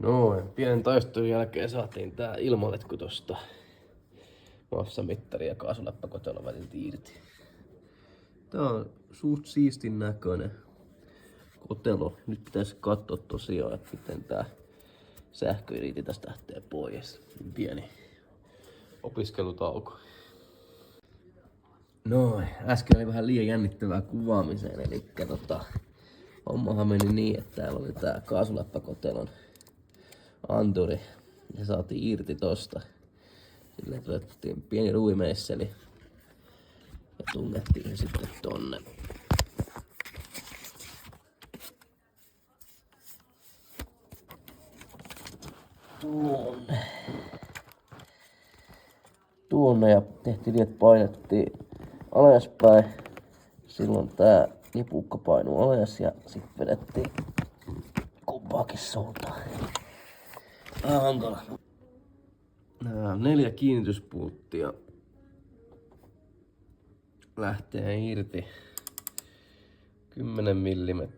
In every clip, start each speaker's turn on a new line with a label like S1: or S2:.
S1: Noin, pienen taistelun jälkeen saatiin tää ilmaletku tosta massamittari ja kaasuläppäkotelo väliltä irti. Tää on suht siistin näköinen kotelo. Nyt pitäisi katsoa tosiaan, että miten tää sähköiriiti tästä lähtee pois. Pieni opiskelutauko. Noin, äsken oli vähän liian jännittävää kuvaamiseen, eli hommahan meni niin, että täällä oli tää kaasuläppäkotelon anturi. Ja saatiin irti tosta. Silleen otettiin pieni ruimeisseli ja tungettiin se sitten tonne. Tuonne ja tehtiin niin, että painettiin alaspäin. Silloin tää nipukka painui alas ja sitten vedettiin kumpaakin suuntaan. Vähän hankala. 4 kiinnityspulttia lähtee irti. 10 mm.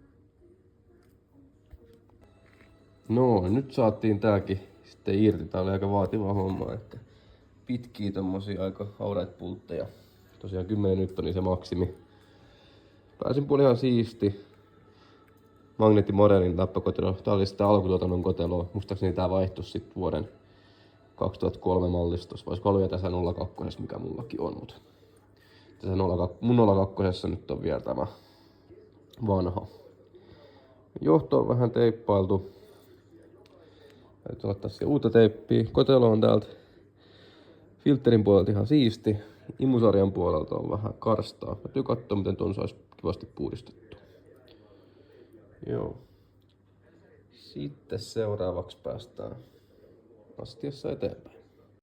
S1: No, nyt saatiin tääkin sitten irti. Tää oli aika vaativa homma, että pitkiä tommosia aika hauraita pultteja. Tosiaan 10 newtonia se maksimi. Pääsin puoli ihan siisti. Magneetti Morelin läppäkotelo. Tää oli sitä alkutuotannon koteloa. Muistaakseni tää vaihtui sit vuoden 2003 mallistus. Voisiko olla tässä 02, mikä mullakin on, mutta tässä mun 02 nyt on vielä tämä vanha. Johto on vähän teippailtu. Täytyy laittaa siihen uutta teippiä. Kotelo on täältä filterin puolelta ihan siisti. Imusarjan puolelta on vähän karstaa. Täytyy katsoa, miten tuon saisi kivasti puhdistettua. Joo. Sitten seuraavaksi päästään astiassa eteenpäin.